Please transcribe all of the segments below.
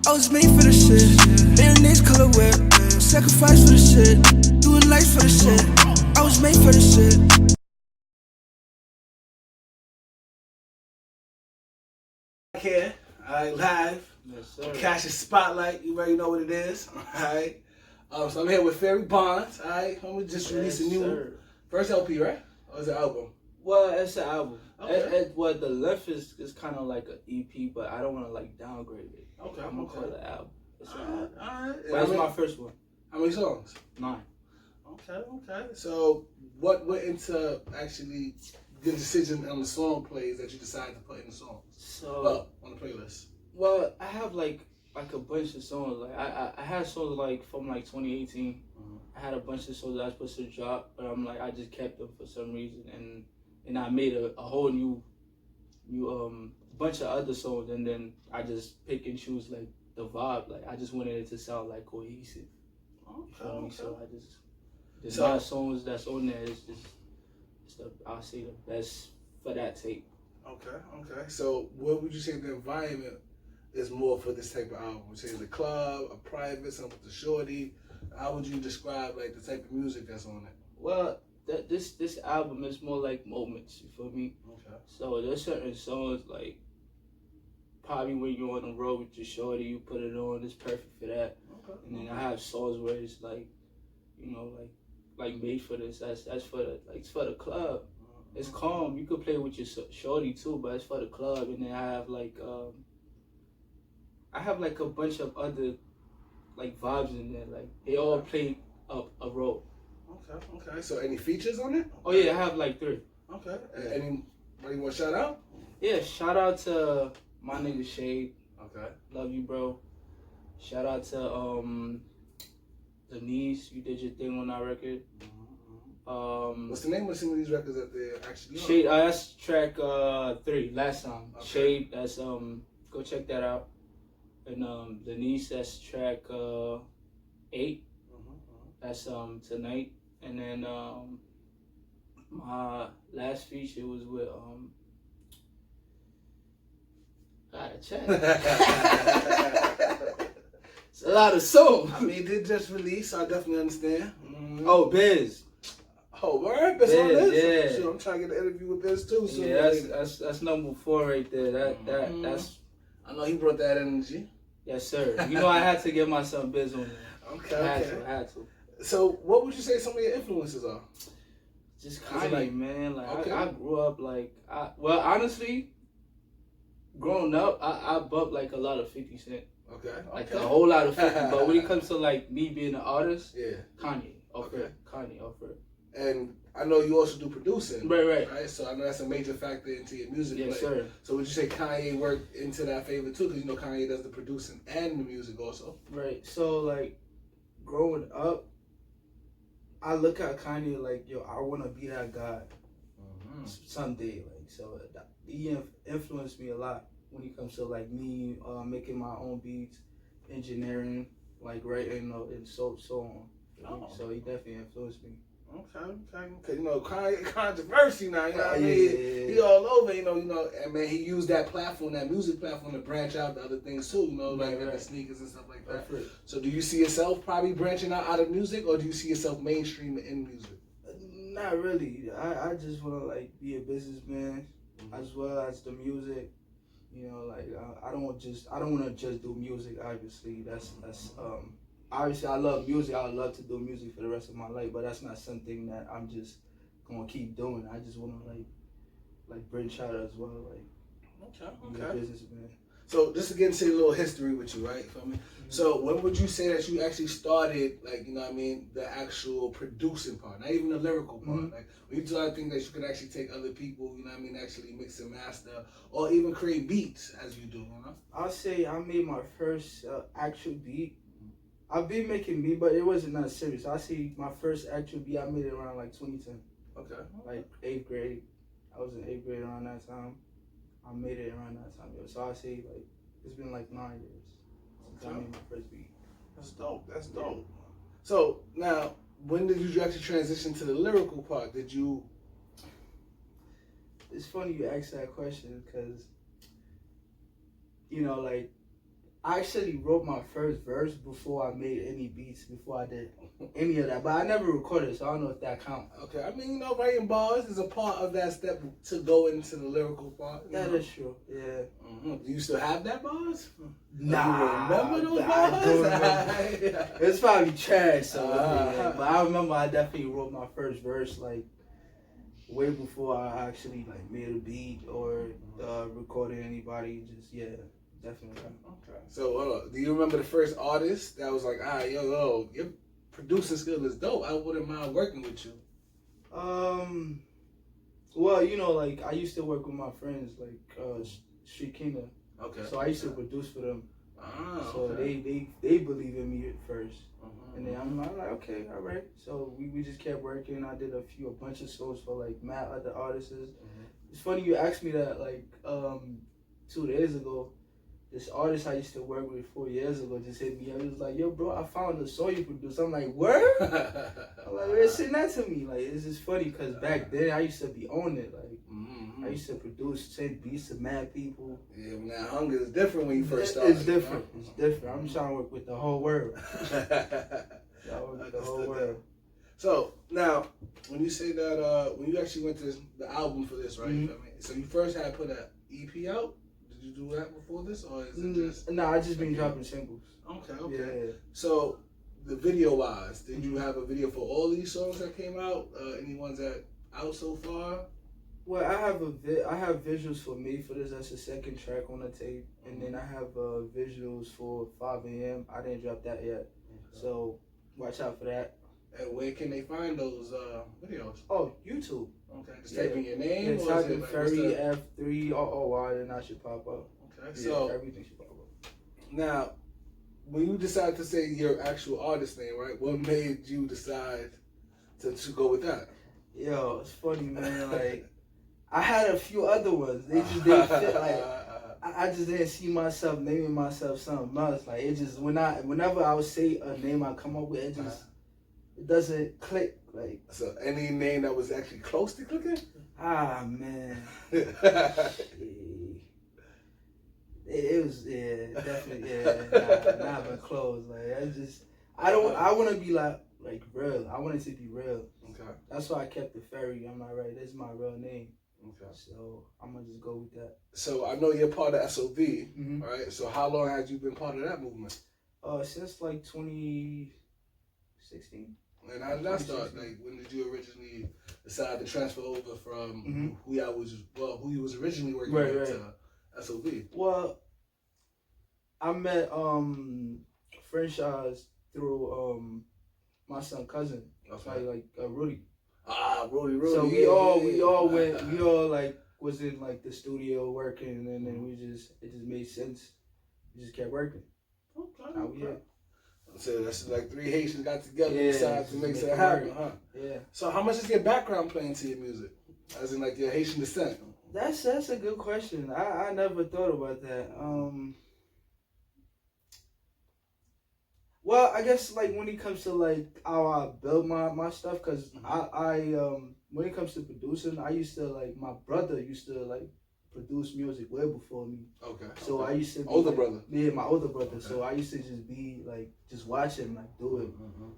I was made for the shit. Mayonnaise color whip. Sacrifice for the shit. Doing life for the shit. I was made for the shit. Here, alright, live. Yes, sir. Cashspotlight, you already know what it is. Alright. So I'm here with F3RRY Bonds. Alright. I'm just released a new first LP, right? Or is it an album? Well, it's an album. Okay. Well, the length is kind of like an EP, but I don't want to like downgrade it. Okay. I'm gonna call it an album. It's an album. Alright. But it's my first one. How many songs? 9. Okay. So what went into actually the decision on the song plays that you decided to put in the songs? So on the playlist. Well, I have like a bunch of songs. Like I had songs like from like 2018. Mm-hmm. I had a bunch of songs that I was supposed to drop, but I just kept them for some reason, and I made a whole new bunch of other songs, and then I just pick and choose like the vibe. Like I just wanted it to sound like cohesive. Okay. So I just the 9 songs that's on there is I'll say the best for that tape. Okay. So what would you say the environment is more for this type of album? Would you say the club, a private, something with the shorty? How would you describe like the type of music that's on it? Well, this album is more like moments, you feel me? Okay. So there's certain songs like probably when you're on the road with your shorty, you put it on, it's perfect for that. Okay. And then I have songs where it's like, you know, like made for this. That's for the club. It's calm. You could play with your shorty too, but it's for the club. And then I have like a bunch of other like vibes in there. Like they all play up a role. Okay. So any features on it? Oh yeah, I have like 3. Okay. Anybody want to shout out? Yeah, shout out to my nigga Shade. Okay. Love you, bro. Shout out to Denise. You did your thing on our record. What's the name of some of these records that they're actually on? Shade, that's track 3, last time. Okay. Shade, that's go check that out. And Denise, that's track 8. That's tonight. And then my last feature was with gotta check. It's a lot of songs. I mean, they just released, so I definitely understand. Oh, Biz. Oh, word? Biz on this? Yeah. Sure, I'm trying to get an interview with Biz too. So Yeah, that's number 4 right there. That's. I know he brought that energy. Yes, sir. You know I had to get my son Biz on there. Okay. I had to. So, what would you say some of your influences are? Just Kanye, man. Like okay. I grew up like honestly, growing up, I bumped like a lot of 50 Cent. Okay. Like a whole lot of 50. But when it comes to like me being an artist, yeah, Kanye. Okay. Kanye offer. And I know you also do producing. Right. So I know that's a major factor into your music. Yes, sir. So would you say Kanye worked into that favor too? Because you know Kanye does the producing and the music also. Right. So like, growing up, I look at Kanye like, yo, I want to be that guy someday. Like, so he influenced me a lot when it comes to like me making my own beats, engineering, like writing, and so on. Oh. So he definitely influenced me. Okay. You know, controversy now. You know what I mean? Yeah. He all over. You know. And man, he used that platform, that music platform, to branch out to other things too. You know, like the sneakers and stuff like that. Right. So, do you see yourself probably branching out of music, or do you see yourself mainstream in music? Not really. I just want to like be a businessman as well as the music. You know, like I don't want to just do music. Obviously, that's obviously I love music. I would love to do music for the rest of my life, but that's not something that I'm just gonna keep doing. I just want to like branch out as well, like be a businessman. So just to get into a little history with you, right? Feel me? So when would you say that you actually started, like, you know what I mean, the actual producing part, not even the lyrical part? Like, when you started thinking that you could actually take other people, you know what I mean, actually mix and master, or even create beats as you do, you know? I'll say I made my first actual beat. I've been making beat, but it wasn't that serious. I say my first actual beat, I made it around like 2010. Okay. Like 8th grade. I was in 8th grade around that time. I made it around that time. So I say like it's been like 9 years since I made my first beat. That's dope. That's dope. So now, when did you actually transition to the lyrical part? Did you? It's funny you ask that question because, you know, like, I actually wrote my first verse before I made any beats, before I did any of that. But I never recorded, so I don't know if that counts. Okay, I mean, you know, writing bars is a part of that step to go into the lyrical part. That is true, yeah. Do you still have that bars? Nah, Do you remember those I bars? don't remember. It's probably trash, so yeah. But I remember I definitely wrote my first verse like way before I actually like made a beat or recorded anybody. Just definitely. Okay. So do you remember the first artist that was like, yo, your producing skill is dope. I wouldn't mind working with you. Well, you know, like I used to work with my friends like Street Kingdom. Okay. So I used to produce for them. So okay. they believe in me at first. And then I'm like, okay, all right. So we just kept working. I did a bunch of songs for like mad other artists. It's funny you asked me that like 2 days ago. This artist I used to work with 4 years ago just hit me up. He was like, yo, bro, I found a song you produced. I'm like, word? I'm like, man, send that to me. Like, it's just funny because back then I used to be on it. Like, I used to produce, send beats to mad people. Yeah, now hunger is different when you first started. It's different. You know? It's different. I'm trying to work with the whole world. The whole world. So now, when you say that, when you actually went to the album for this, right? So you first had put an EP out. Did you do that before this, or is it just? No, I just been dropping singles. Okay. Yeah. So, the video wise, did you have a video for all these songs that came out? Any ones that out so far? Well, I have visuals for me for this. That's the second track on the tape, and then I have visuals for 5 a.m. I didn't drop that yet, so watch out for that. And where can they find those videos? Oh, YouTube. Okay, just type in your name. Yeah, type in F3RRY, F3RRY, and that should pop up. Okay, so everything should pop up. Now, when you decided to say your actual artist name, right? What made you decide to go with that? Yo, it's funny, man. Like, I had a few other ones. They just didn't fit. Like, I just didn't see myself naming myself something else. Like, it just whenever I would say a name I come up with, it just it doesn't click. Like, so any name that was actually close to clicking? Man. It was definitely not even close. Like I want to be like real. I want it to be real. Okay. That's why I kept the Ferry. I'm like, right, this is my real name. Okay. So I'm gonna just go with that. So I know you're part of SOB, right? So how long had you been part of that movement? Since like 2016. And how did that start? Like, when did you originally decide to transfer over from who you was originally working with to SOB? Well, I met franchise through my son cousin. Okay. Like Rudy. Rudy. So we all was in like the studio working, and then it just made sense. We just kept working. Okay. So that's like three Haitians got together and decided to make something happen, huh? Yeah. So how much is your background playing to your music? As in like your Haitian descent? That's a good question. I never thought about that. Well, I guess like when it comes to like how I build my stuff, cause I when it comes to producing, I used to like my brother used to like produce music way before me. Okay. So I used to be older brother. Yeah, my older brother. Okay. So I used to just be like just watch him like do it.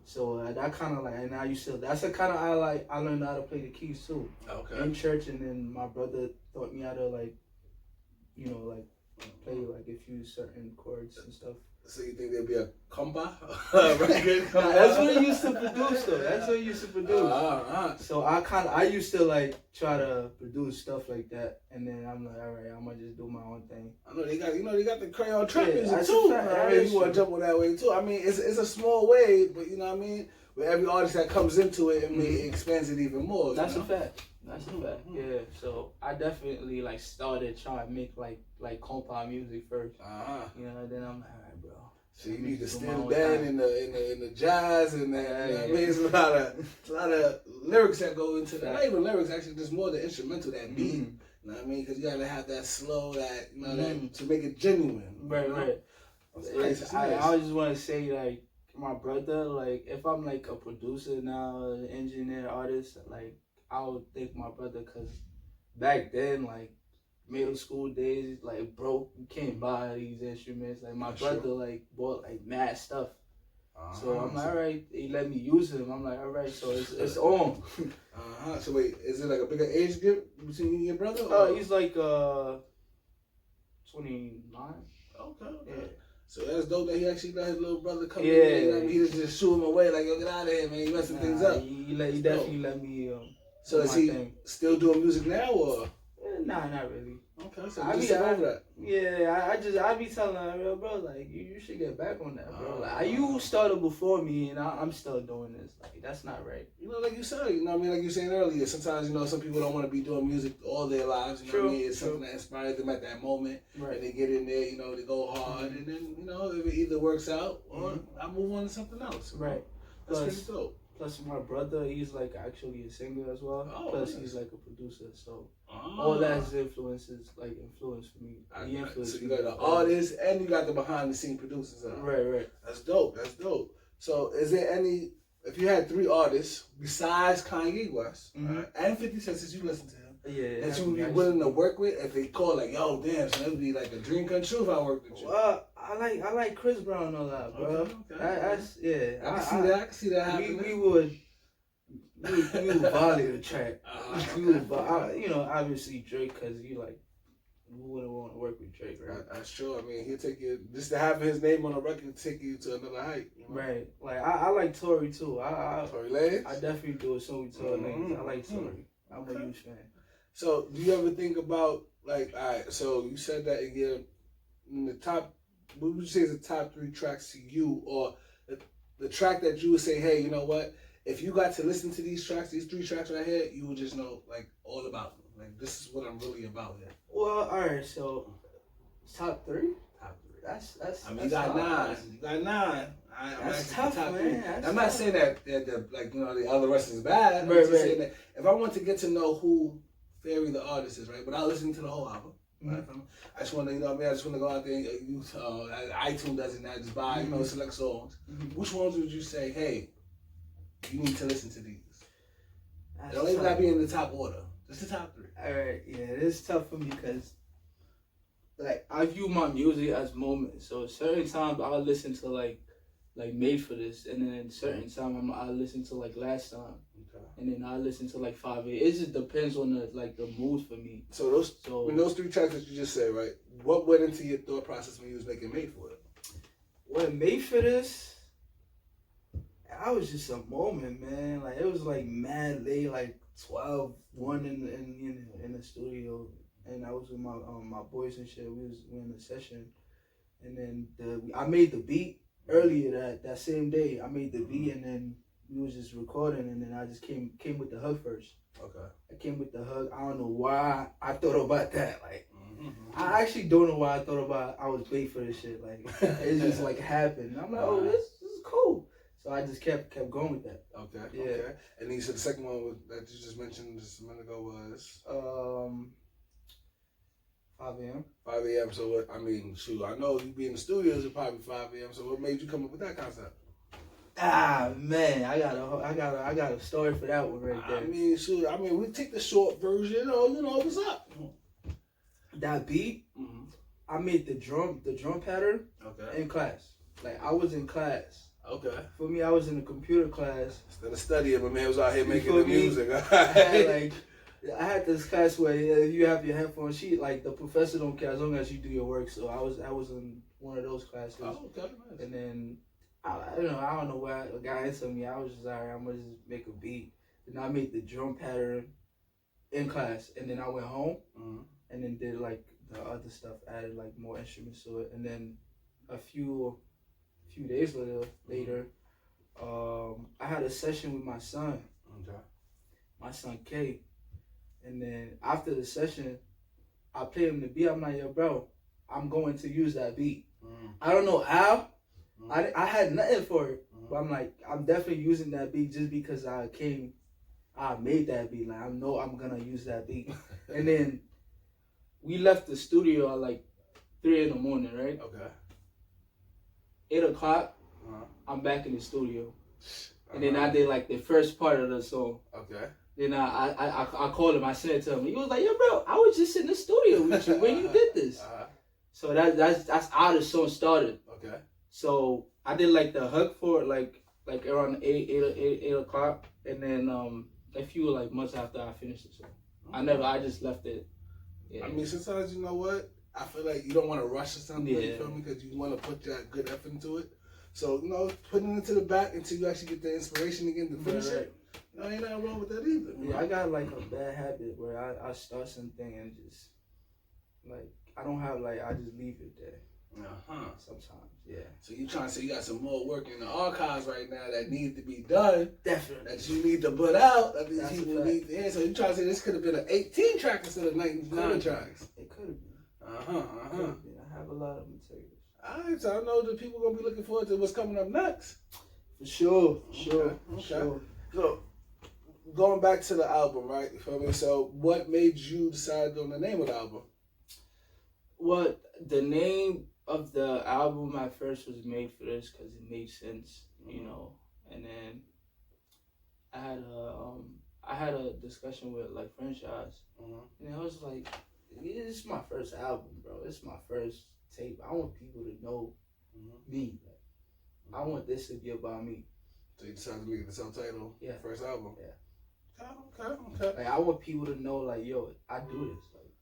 So that kind of like, and I used to. That's the kind of I learned how to play the keys too. Okay. In church, and then my brother taught me how to like, you know, like play like a few certain chords and stuff. So you think there'd be a compa? That's what he used to produce though. That's what he used to produce. So I used to like try to produce stuff like that, and then I'm like, all right, I'm gonna just do my own thing. I know they got the crayon trap music too. You want to jump on that way too. I mean, it's a small way, but you know what I mean. With every artist that comes into it, it expands it even more. That's a fact. That's a fact. Yeah. So I definitely like started trying to make like compa music first. You know, then I'm like, all right, bro. So you need to stand band in the jazz and the, you know what I mean? It's a lot of lyrics that go into that. Not even lyrics, actually, just more the instrumental, that beat. You know what I mean? Because you gotta have that slow, that you know, that to make it genuine. Right, you know? right. Nice. I just want to say like my brother, like if I'm like a producer now, an engineer, artist, like I would thank my brother, because back then, like middle school days, like broke, you can't buy these instruments. Like my brother like bought like mad stuff. So I'm like, all right, he let me use him. I'm like, all right, so it's on. So wait, is it like a bigger age gap between you and your brother? He's like 29. Okay. Yeah. So that's dope that he actually let his little brother come in there. You know, he just shoo him away, like, yo, get out of here, man. You messing things up. He definitely let me so is he still doing music now, or? Nah, not really. Okay, so I just over that. Yeah, I be telling her, bro, like you should get back on that, bro. Like you started before me, and I'm still doing this. Like that's not right. You know, like you said, you know what I mean, like you were saying earlier. Sometimes you know some people don't want to be doing music all their lives. You know what I mean? It's something that inspires them at that moment, right? And they get in there, you know, they go hard, and then you know if it either works out or I move on to something else. Right. That's pretty dope. Plus, my brother, he's like actually a singer as well. Plus, he's like a producer. So all that's influence for me. So you got the artist and you got the behind the scene producers. Right. That's dope. So is there any? If you had 3 artists besides Kanye West and 50 Cent, since you listen to him, that you would be willing to work with, if they call like, yo, damn, so it would be like a dream come true if I worked with you. Well, I like Chris Brown a lot, bro. Okay. That's I can see that happening. We would volley the track. We would, you know, obviously Drake, because you like, who wouldn't want to work with Drake, right? That's true. I mean, he'll take you, just to have his name on a record, take you to another height. You know? Right. Like I like Tory too. Tory Lanez? I definitely do a song with Tory Lanez. I like Tory. I'm a huge fan. So, do you ever think about, like, all right, so you said that in the top, what would you say is the top 3 tracks to you, or the track that you would say, hey, you know what, if you got to listen to these 3 tracks right here, you would just know, like, all about them. Like, this is what I'm really about here. Well, all right, so top 3? Top 3. That's I mean, you got 9. You got 9. That's tough, man. I'm not saying that like, you know, the other rest is bad. I'm just saying that if I want to get to know who F3RRY the artist is, right, without listening to the whole album, right, I just want to, you know what I mean, I just want to go out there and use iTunes does it now, just buy, you know, select songs. Which ones would you say, hey, you need to listen to these? It don't even got to be in the top order. Just the top 3. All right, yeah, it's tough for me because, like, I view my music as moments. So certain times I'll listen to like Made for This, and then certain time I'll listen to like Last Time, and then I listen to like 5 8. It just depends on the mood for me. So those 3 tracks that you just said, right? What went into your thought process when you was making Made for It? When Made for This, I was just a moment, man. Like it was like mad late, like 12, 1 in the studio, and I was with my boys and shit. We in the session, and then I made the beat earlier that same day. I made the beat, and then we was just recording, and then I just came with the hook first. Okay. I came with the hook. I don't know why I thought about that. Like I actually don't know why I thought about I was late for this shit. Like it just like happened. I'm like, oh, this is cool. So I just kept going with that. Okay. Yeah. Okay. And then you said the second one that you just mentioned just a minute ago was 5 a.m. 5 a.m. So what? I mean, shoot, I know you be in the studios at probably 5 a.m. So what made you come up with that concept? Ah man, I got a story for that one right there. I mean, shoot, we take the short version. Or you know what's up? That beat, I made the drum pattern in class. Like I was in class. Okay. For me, I was in a computer class. Instead of studying, my man was out here making the music. I had this class where you have your headphones. Like the professor don't care as long as you do your work. So I was in one of those classes. Oh, okay, nice. And then I don't know why a guy into me. I was just alright. I'm gonna just make a beat. And I made the drum pattern in class, and then I went home and then did like the other stuff. Added like more instruments to it, and then a few days later, I had a session with my son. Okay. My son K. And then after the session, I played him the beat. I'm like, yo, bro, I'm going to use that beat. I don't know how. I had nothing for it. But I'm like, I'm definitely using that beat just because I made that beat. Like, I know I'm going to use that beat. And then we left the studio at like 3 in the morning, right? Okay. 8 o'clock, I'm back in the studio. And then I did like the first part of the song. Okay. Then I called him. I said to him, he was like, "Yo, bro, I was just in the studio with you when you did this." So that's how the song started. Okay. So I did like the hook for it, like around 8 o'clock, and then a few like months after I finished the song. I just left it. Yeah. I mean, sometimes you know what? I feel like you don't want to rush or something. You feel me? Because you want to put that good effort into it. So, putting it into the back until you actually get the inspiration again to finish it. Ain't nothing wrong with that either. Yeah, I got like a bad habit where I start something and just, like, I don't have, like, I just leave it there. Sometimes, yeah. So you trying to say you got some more work in the archives right now that needs to be done. Definitely. That you need to put out. That these people need to hear. So you trying to say this could have been an 18 track instead of 19 tracks. It could have been. I have a lot of materials. Alright, so I know the people gonna be looking forward to what's coming up next. For sure. So, going back to the album, right? You feel me? So, what made you decide on the name of the album? The name of the album at first was made for this because it made sense, And then I had a discussion with like franchise, and I was like, "This is my first album, bro. It's my first tape. I want people to know me. Like, I want this to be about me." So you decided to make it the subtitle? Yeah. First album? Yeah. Okay. Like, I want people to know, like, yo, I do this. Like,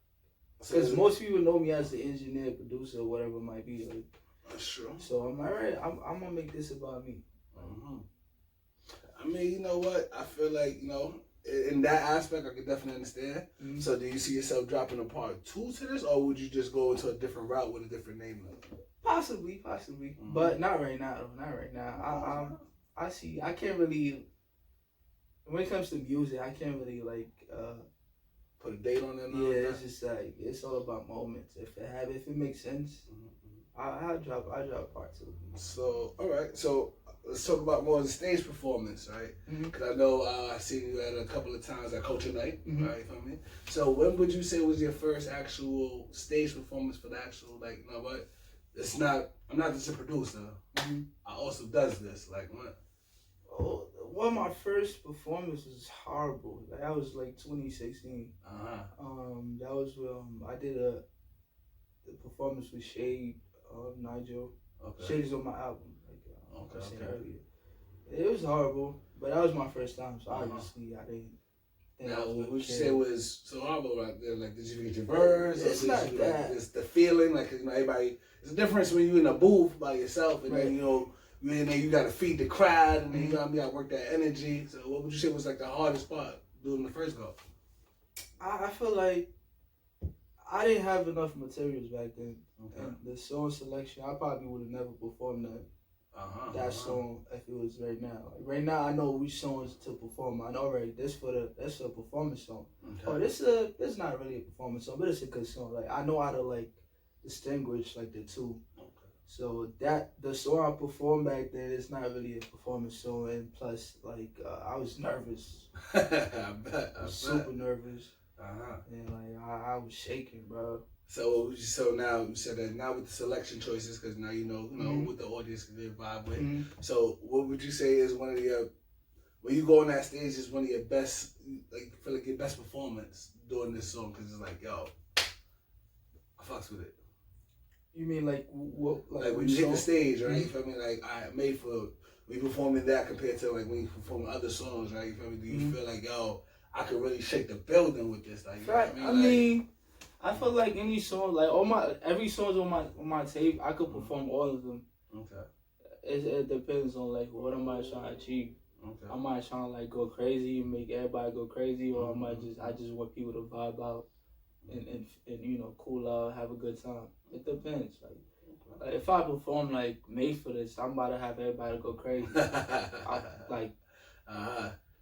because most people know me as the engineer, producer, whatever it might be. Like, that's true. So I'm all right. I'm gonna make this about me. I mean, you know what? I feel like, in that aspect, I can definitely understand. So do you see yourself dropping a part 2 to this, or would you just go into a different route with a different name? Possibly. But not right now, though. Not right now. I can't really, when it comes to music, I can't really, like, put a date on it? Yeah, it's just like, it's all about moments. If it makes sense, I'll drop part 2. So, all right. So, let's talk about more of the stage performance, right? Because I know I've seen you at a couple of times at Culture Night, right? You feel me? So, when would you say was your first actual stage performance for the actual, like, you know what? I'm not just a producer. I also does this. Like, what? Well, my first performance was horrible. That was like 2016. That was I did the performance with Shade, Nigel. Okay. Shade is on my album. Like I said earlier. It was horrible, but that was my first time, so obviously I didn't. Now, what would you say was so horrible right there? Like, did you forget your verse? It's not that. Like, it's the feeling, like, everybody. There's a difference when you're in a booth by yourself, and then you in there, you got to feed the crowd, and then you got to work that energy. So, what would you say was like the hardest part doing the first go? I feel like I didn't have enough materials back then. And the song selection, I probably would have never performed that song if it was right now. Like, right now, I know which songs to perform. I know already that's a performance song. Oh, this not really a performance song, but it's a good song. Like, I know how to like distinguish like the two. So the song I performed back then is not really a performance song, and plus like I was nervous. I bet. Super nervous. And like I was shaking, bro. So now you said that now with the selection choices, because now you know what the audience can vibe with. So what would you say is one of your, when you go on that stage, is one of your best, like, feel like your best performance doing this song? Because it's like, yo, I fucks with it. You mean like what? Like when you hit the stage, right? You feel me? Like, I made for we performing that compared to like when you perform other songs, right? You feel me? Do you feel like, yo, I could really shake the building with this. Like, you know what I mean, I feel like any song, like every song's on my tape. I could perform all of them. Okay. It depends on like what am I trying to achieve. Okay. Am I trying to like go crazy and make everybody go crazy, or am I just want people to vibe out and you know, cool out, have a good time. It depends. Like if I perform like made for this, I'm about to have everybody go crazy.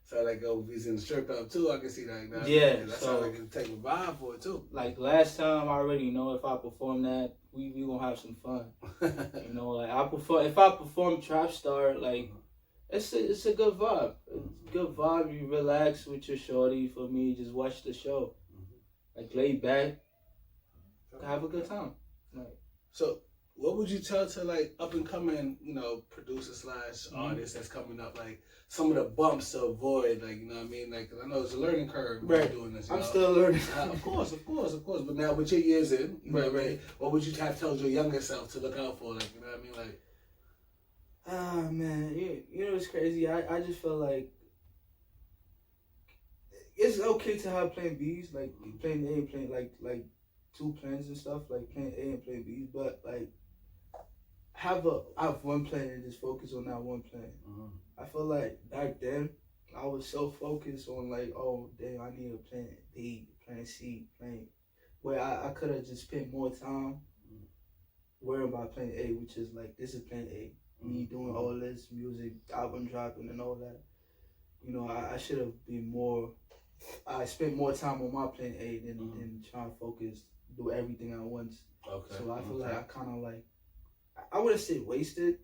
So like, oh, if he's in the strip club too, I can see that. You know? Yeah, that so sounds like a type of vibe for it too. Like last time, I already know if I perform that, we gonna have some fun. You know, like if I perform Trap Star, like it's a good vibe. It's a good vibe. You relax with your shorty. For me, just watch the show, like lay back, have a good time. Like, so, what would you tell to like up and coming, you know, producer / artists that's coming up, like some of the bumps to avoid, like, you know what I mean? Like, I know it's a learning curve doing this. I'm still learning. Of course. But now with your years in, you know what I mean? What would you have told your younger self to look out for? Like, you know what I mean? Like, ah man, you know it's crazy. I just feel like it's okay to have plan Bs, like plan A and plan like 2 plans and stuff, like plan A and plan B, but like have one plan and just focus on that one plan. I feel like back then I was so focused on like, oh damn, I need a plan B, plan C, plan, where I could have just spent more time worrying about plan A, which is like, this is plan A. Me doing all this music, album dropping and all that. You know, I should have been more. I spent more time on my plan A than trying to focus, do everything at once. okay. So I feel like I kind of like, I wouldn't say wasted.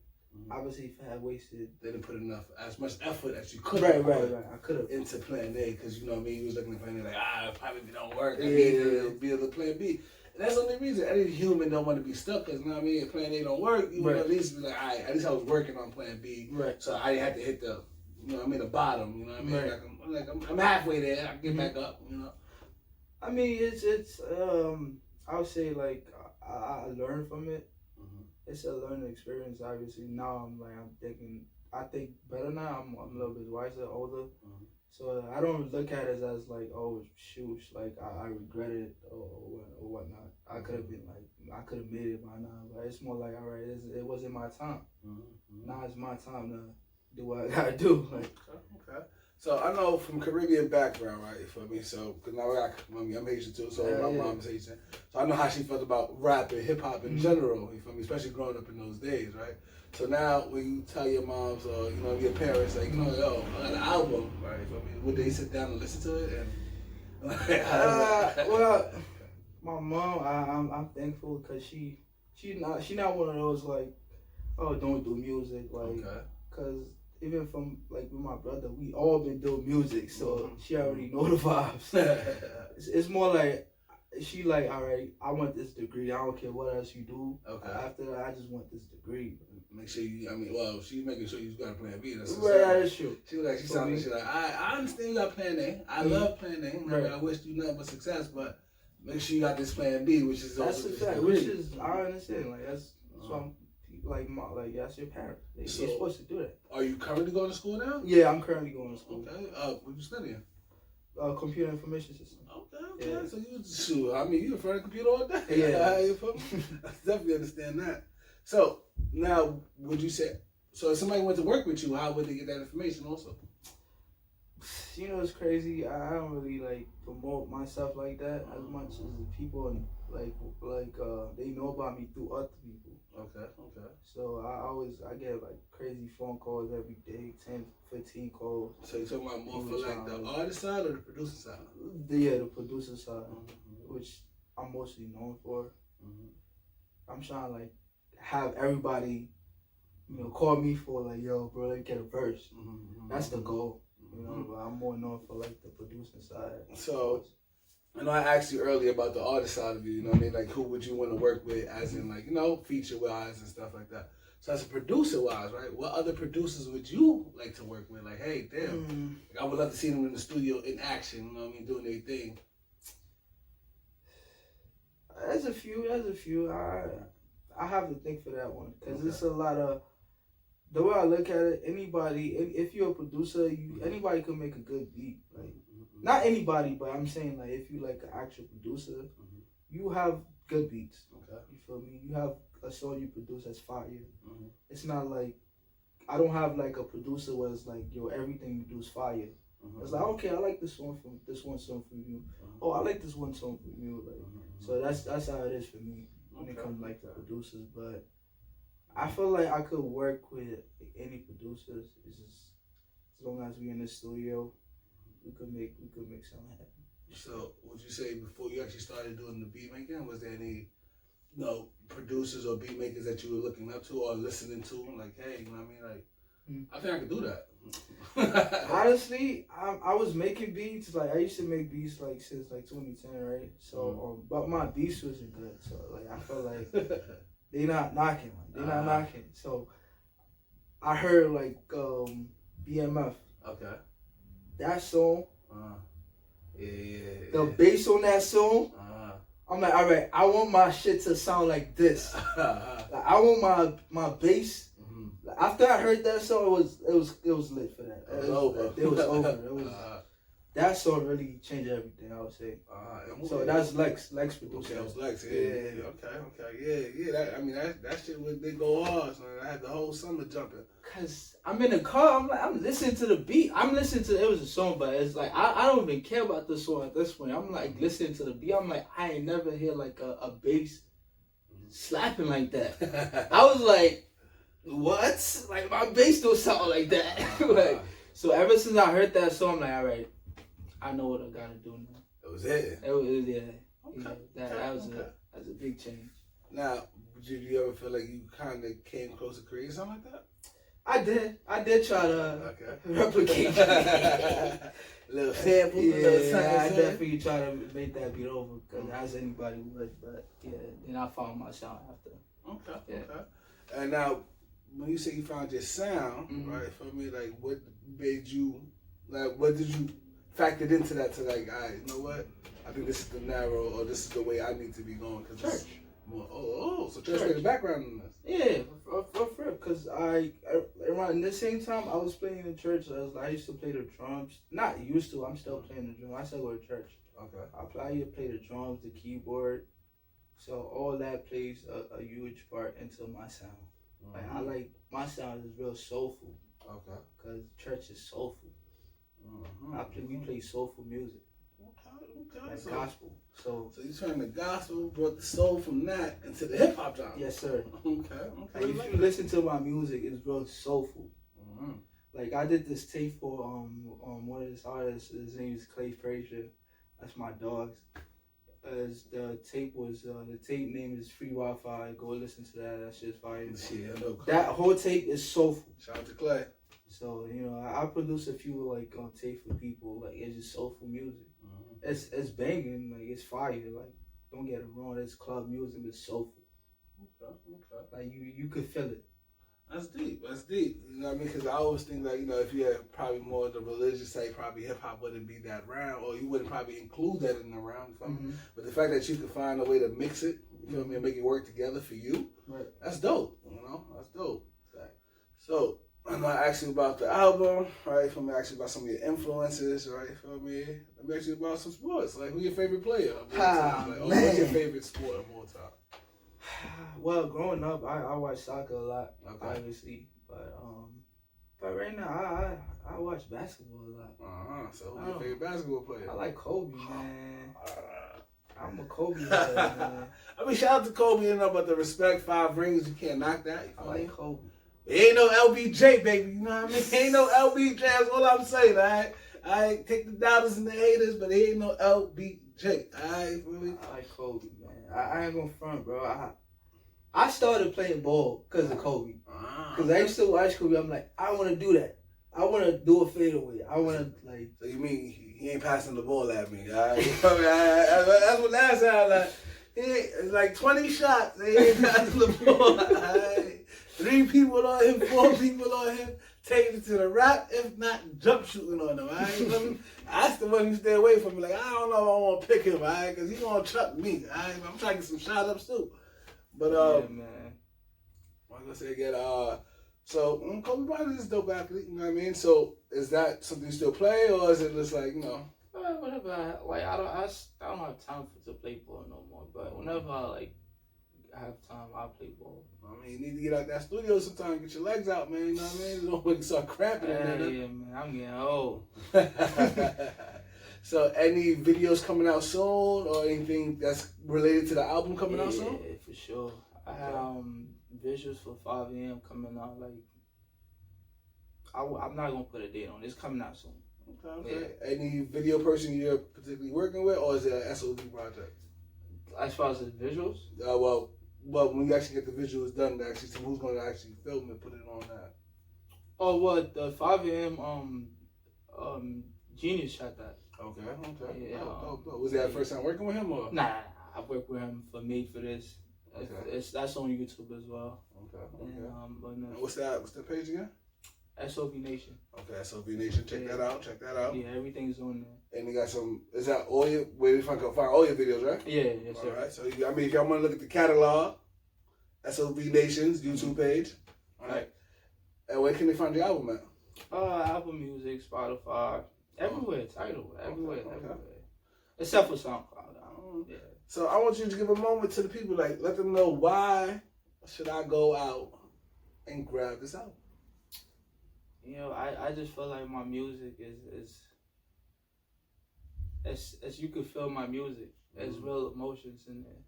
Obviously, if I had wasted, They didn't put as much effort as you could right. have I could have into plan A, because you know what I mean. You was looking at plan A like, it probably don't work. I Yeah. need to be able to plan B. And that's the only reason any human don't want to be stuck, because you know what I mean. If plan A don't work, you would at least be like, all right, at least I was working on plan B. Right. So I didn't have to hit the, you know what I mean, the bottom. You know what I mean. Right. Like I'm halfway there. I can get back up. You know. I mean, it's I would say like I learned from it. It's a learning experience. Obviously, now I think better now. I'm a little bit wiser, older. So I don't look at it as like, oh shoot, like I regret it or whatnot. I could have been like, I could have made it by now. But it's more like, all right, it wasn't my time. Now it's my time to do what I gotta do. Like, okay. So I know from Caribbean background, right? You feel me? So because now I'm Haitian too, so my mom's Haitian. So I know how she felt about rap and hip hop in general. You feel me? Especially growing up in those days, right? So now when you tell your moms or you know your parents, like, you know, yo, I got an album, right? You feel me? Would they sit down and listen to it? And well, my mom, I'm thankful because she not one of those like, oh, don't do music, like, because even from like with my brother, we all been doing music, so she already know the vibes. It's more like she like, all right, I want this degree. I don't care what else you do. After that, I just want this degree. Make sure you. I mean, well, she's making sure you got a plan B. That's right. That's true. She sounded like she like, I understand you got plan A. I love plan A. Right. I wish you nothing but success, but make sure you got this plan B, which is that's a fact. Which is, I understand. Like that's why I'm like that's your parents. You're supposed to do that. Are you currently going to school now? Yeah, I'm currently going to school. Okay. What you studying? Computer information system. Okay. Yeah. So you I mean, you in front of the computer all day. Yeah. I definitely understand that. So now, would you say, so if somebody went to work with you, how would they get that information also? You know, it's crazy. I don't really like promote myself like that as much as the people and like they know about me through other people. Okay. So I get like crazy phone calls every day, 10, 15 calls. So you talking about more for like the artist side or the producer side? Yeah, the producer side, which I'm mostly known for. I'm trying to like have everybody, you know, call me for like, yo, bro, let's get a verse. That's the goal. You know, but I'm more known for like the producing side. So, I know I asked you earlier about the artist side of you, you know what I mean? Like, who would you want to work with, as in, like, you know, feature-wise and stuff like that. So, as a producer-wise, right, what other producers would you like to work with? Like, hey, damn, like, I would love to see them in the studio in action, you know what I mean, doing their thing. There's a few. I have to think for that one, because it's a lot of, the way I look at it, anybody, if you're a producer, anybody could make a good beat. Like, Not anybody, but I'm saying like if you like an actual producer, you have good beats. Okay. You feel me? You have a song you produce that's fire. Mm-hmm. It's not like I don't have like a producer where it's like yo everything you do is fire. Mm-hmm. It's like okay, I like this one from this one song from you. Oh, I like this one song from you. Like so that's how it is for me when it comes to like the producers. But I feel like I could work with any producers. It's just as long as we in the studio, we could make something happen. So, would you say before you actually started doing the beat making, was there any, producers or beat makers that you were looking up to or listening to? Like, hey, you know what I mean? Like, I think I could do that. Honestly, I was making beats. Like, I used to make beats like since like 2010, right? So, but my beats wasn't good. So, like, I felt like they not knocking. Like, they not knocking. So, I heard like BMF. Okay. That song. Yeah. The bass on that song. I'm like, all right, I want my shit to sound like this. Like, I want my bass. Like, after I heard that song, it was lit for that. It was over. It was that song really changed everything, I would say. So that's Lex produced. Okay, that was Lex. Yeah. Okay. Yeah. That shit they go hard. So I had the whole summer jumping. Cause I'm in the car, I'm listening to the beat. I'm listening to it was a song, but it's like I don't even care about the song at this point. I'm like listening to the beat. I'm like I ain't never hear like a bass slapping like that. I was like, what? Like my bass don't sound like that. Like so ever since I heard that song, I'm like, all right, I know what I gotta do now. It was it. It was yeah. Okay. Yeah, that was a big change. Now, did you ever feel like you kind of came close to creating something like that? I did try to replicate that. Little sample, I definitely try to make that beat over because as anybody would, but yeah, then I found my sound after. Okay. And now, when you say you found your sound, right? For me, like, what made you, like, what did you factor into that to like, all right, you know what? I think this is the narrow, or this is the way I need to be going. Cause church. So church played the background in this. Yeah, for because I around the same time I was playing in church. I used to play the drums. Not used to. I'm still playing the drums. I still go to church. Okay. I used to play the drums, the keyboard. So all that plays a huge part into my sound. Like I like my sound is real soulful. Okay. Cause church is soulful. We play soulful music. Okay. Like gospel. So you turned the gospel, brought the soul from that into the hip hop genre. Yes, sir. Okay. Like if you listen to my music, it's real soulful. Like I did this tape for one of his artists. His name is Clay Frazier. That's my dogs. The tape name is F3RRY. Go listen to that. That shit's fire. Yeah, I know. That whole tape is soulful. Shout out to Clay. So I produce a few like on tape for people. Like it's just soulful music. It's banging. Like it's fire. Like don't get it wrong. It's club music. It's soulful. Okay. Like you could feel it. That's deep. You know what I mean? Because I always think like, if you had probably more of the religious side, probably hip hop wouldn't be that round, or you wouldn't probably include that in the round. But the fact that you can find a way to mix it, you feel me, and make it work together for you, right? That's dope. That's dope. So I'm gonna ask you about the album, right? I'm gonna ask you about some of your influences, right? Feel me? Let me ask you about some sports. Like, who's your favorite player of all time? Like, what's your favorite sport of all time? Well, growing up, I watched soccer a lot, obviously, but right now I watch basketball a lot. So who's your favorite basketball player? I like Kobe, man. I'm a Kobe player, man. I mean, shout out to Kobe, but the respect, 5 rings, you can't knock that. I like Kobe. Ain't no LBJ, baby. You know what I mean? Ain't no LBJ. That's all I'm saying. All right. I take the doubters and the haters, but he ain't no LBJ. All right. Really? I like Kobe, man. I ain't gonna front, bro. I started playing ball because of Kobe. Because I used to watch Kobe. I'm like, I want to do that. I want to do a fadeaway. I want to like. So you mean he ain't passing the ball at me? All right. That's what that sounds like. It's like 20 shots. He ain't passing the ball. All right. 3 people on him, 4 people on him, taking it to the rack, if not jump shooting on him, alright? That's the one you stay away from. Like, I don't know if I want to pick him, alright? Because he's going to chuck me, alright? I'm trying to get some shot ups too. But, yeah, man. what was I going to say again? Kobe Bryant is a dope athlete, you know what I mean? So, is that something you still play, or is it just like, Whenever I don't have time to play ball no more. But whenever I like have time, I play ball. I mean, you need to get out that studio sometime, get your legs out, man. You know what I mean? You don't want to start cramping in there. Yeah, man, I'm getting old. So, any videos coming out soon, or anything that's related to the album coming out soon? Yeah, for sure. I have visuals for 5 a.m. coming out. Like, I'm not gonna put a date on it. It's coming out soon. Okay. Yeah. Any video person you're particularly working with, or is it an SOB project? As far as the visuals? Well, when you actually get the visuals done, actually, so who's going to actually film and put it on that? Oh, well, the 5 a.m. Genius shot that. Okay. Yeah. Dope. Was that first time working with him, or? Nah, I worked with him for Made for This. Okay. That's on YouTube as well. Okay. And, what's that page again? SOB Nation. Okay, SOB Nation. Check that out. Yeah, everything's on there. And you got some. Is that all your? Where you find all your videos, right? Yeah, yes sir. All right. So if y'all want to look at the catalog, SOB Nation's YouTube page. All right. And where can they find your album at? Apple Music, Spotify, everywhere. Tidal, everywhere. Except for SoundCloud. Yeah. So I want you to give a moment to the people, like let them know why should I go out and grab this album. You know, I just feel like my music is as you could feel my music. There's real emotions in there.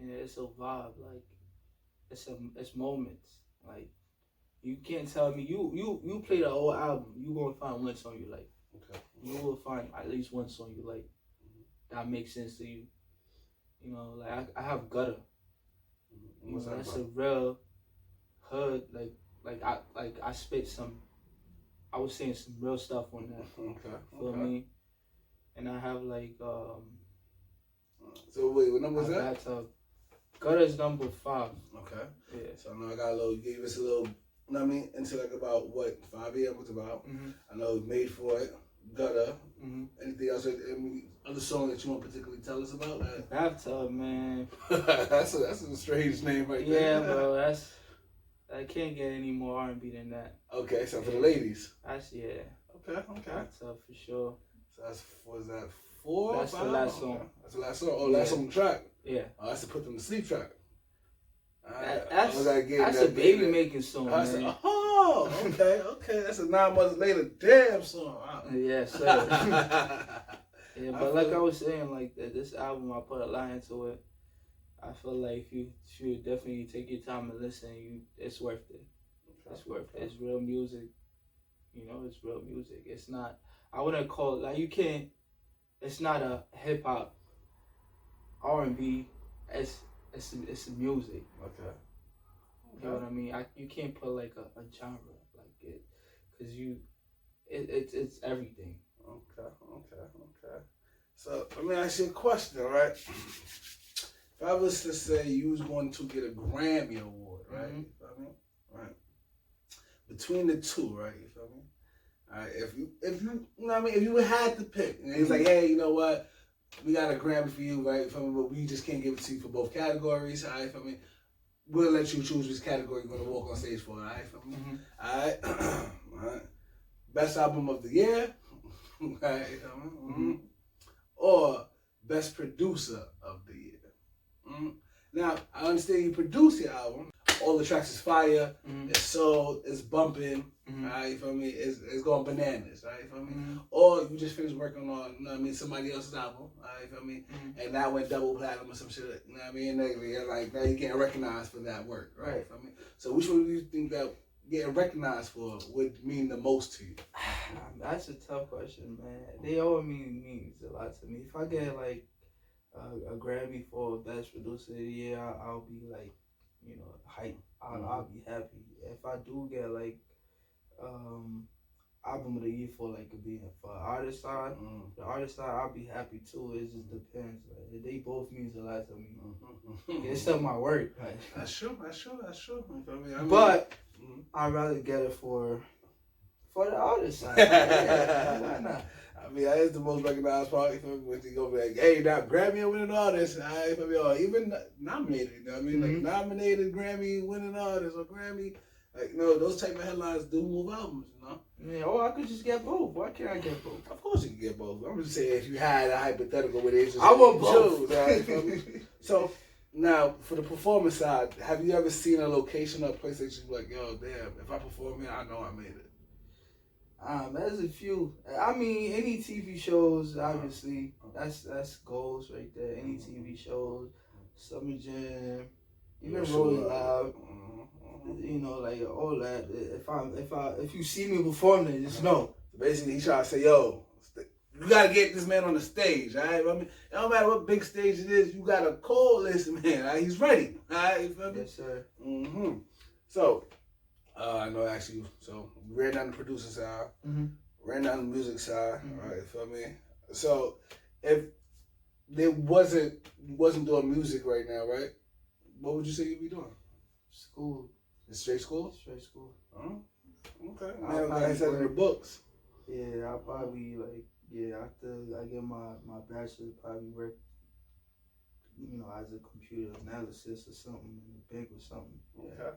And it's a vibe, like it's moments. Like you can't tell me you play the whole album, you gonna find one song you like. Okay. You will find at least one song you like that makes sense to you. You know, like I have Gutter. You know, that's a real hood, I spit I was saying some real stuff on that. Okay. Feel me? And I have like So wait, what number is that? Gutter's number 5. Okay. Yeah. So I know I got a little. You gave us a little. You know what I mean? Into like about what 5 a.m. was about. I know Made for It, Gutter. Anything else? Any other song that you want to particularly tell us about? Bathtub, man. that's a strange name right there. Yeah, bro. I can't get any more R&B than that. Okay, so for the ladies. Okay. Bathtub for sure. So was that 4? That's 5? The last song. Okay. That's the last song. Oh, last song track. Yeah. Oh, that's to put them to sleep track. That's a baby making song, man. Okay. That's a 9 months later damn song. Yes, sir. Yeah, but like I was saying, like this album, I put a lot into it. I feel like if you should definitely take your time and listen, it's worth it. Okay. It's worth it. It's real music. You know, it's real music. It's not. I wouldn't call it like you can't. It's not a hip hop, R&B. It's a music. Okay. You know what I mean? You can't put like a genre like it, cause it's everything. Okay. So let me ask you a question, right? If I was to say you was going to get a Grammy award, right? You feel me? Right. Between the two, right? You feel me? All right. If you know what I mean, if you had to pick, and he's like, hey, you know what? We got a Grammy for you, right? You feel me? But we just can't give it to you for both categories. All right, you feel me? We'll let you choose which category you're gonna walk on stage for. All right, feel me? All right. All right. Best album of the year, right? Or best producer of the year. Now, I understand you produce your album. All the tracks is fire. It's sold. It's bumping. Right, you feel me? It's going bananas. Right, you feel me? Or you just finished working on, you know what I mean, somebody else's album. Right, you feel me? And that went double platinum or some shit. You know what I mean? Like now you getting recognized for that work. Right, you feel me? So which one do you think that getting recognized for would mean the most to you? That's a tough question, man. They all means a lot to me. If I get like a Grammy for best producer of the year, I'll be like, you know, hype. I'll be happy. If I do get like album of the year for like being for artist side, the artist side, I'll be happy too. It just depends. Like, they both means a lot to me. It's still my work. Like, that's true. You feel me? But I'd rather get it for the artist side. Why not? I mean, that is the most recognized part. You feel me? When you go like, hey, now Grammy winning artist, I feel me, or even nominated. You know what I mean, like nominated Grammy winning artist or Grammy Like, those type of headlines do move albums, Yeah, or I could just get both. Why can't I get both? Of course you can get both. I'm just saying if you had a hypothetical with it, I want both. So now for the performance side, have you ever seen a location or a place that you like, yo, damn, if I perform here, I know I made it? There's a few. I mean, any TV shows, obviously, that's goals right there. Any TV shows, Summer Jam, even Rolling Loud. Like all that. If you see me perform, then just know. Basically, he trying to say, yo, you gotta get this man on the stage, all right? I mean, it don't matter what big stage it is, you got a call this man, all right? He's ready, all right? You feel me? Yes, sir. So, I know actually, so we ran down the producer side, ran down the music side, all right? You feel me? So, if there wasn't doing music right now, right? What would you say you'd be doing? School. Straight school? Straight school. Okay. I said in the books. Yeah, I'll probably after I get my bachelor's, probably work, as a computer analysis or something in the bank or something. Okay.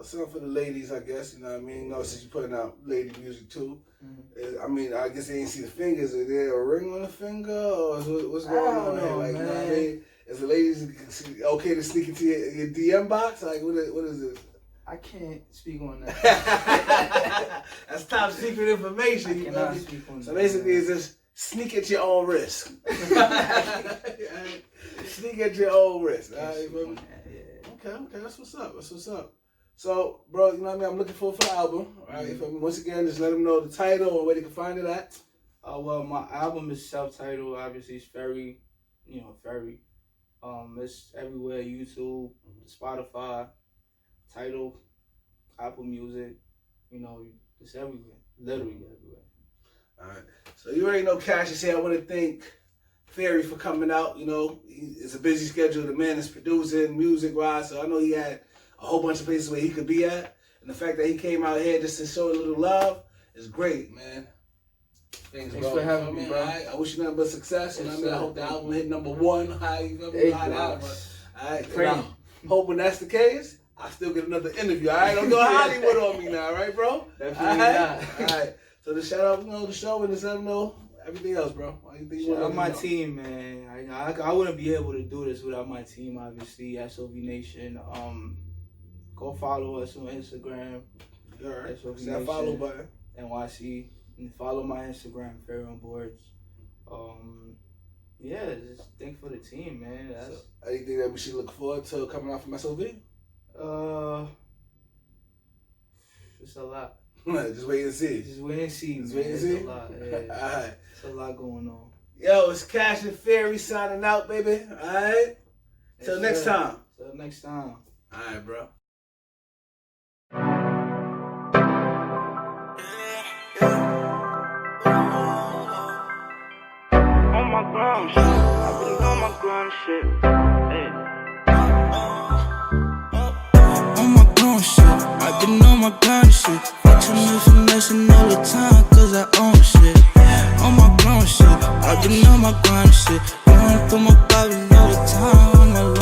Something for the ladies, I guess, you know what I mean? Since you're putting out lady music too. I mean, I guess they ain't see the fingers. Is there a ring on the finger or what's going on here? Like, you know what I mean? Is the ladies okay to sneak into your DM box? Like, what is this? I can't speak on that. That's top secret information. I cannot speak on that. So basically, it's just sneak at your own risk. Sneak at your own risk. Okay, that's what's up. So, bro, you know what I mean? I'm looking forward for the album. All right, once again, just let them know the title and where they can find it at. Well, my album is self-titled. Obviously, it's F3RRY. F3RRY. It's everywhere: YouTube, Spotify. Tidal, Apple Music, it's everywhere, literally everywhere. All right, so you already know Cash is here. I want to thank F3RRY for coming out. It's a busy schedule. The man is producing music-wise, so I know he had a whole bunch of places where he could be at. And the fact that he came out here just to show a little love is great, man. Thanks for having me, bro. I wish you nothing but success. Yes, I hope the album hit #1. All right, Great. Hoping that's the case. I still get another interview. All right, don't go Hollywood on me now, right, bro? Definitely not. All right. So the shout out, the show, and just let them know everything else, bro. Shout out my team, man. I wouldn't be able to do this without my team. Obviously, SOV Nation. Go follow us on Instagram. Right. SOV Nation, follow button. NYC. And follow my Instagram, F3RRY on Boards. Just think for the team, man. So, anything that we should look forward to coming out from SOV? It's a lot. Just wait and see. Just wait and see. Just wait and see. It's a lot. Yeah. All right. It's a lot going on. Yo, it's Cash and F3RRY signing out, baby. All right. Till next time. Till next time. All right, bro. On my ground shit. I've been on my ground shit. Hey. On my grown shit, I've been on my grind shit. Fucking with finessing all the time, cause I own shit. On my grown shit, I've been on my grind shit. Going through my body all the time,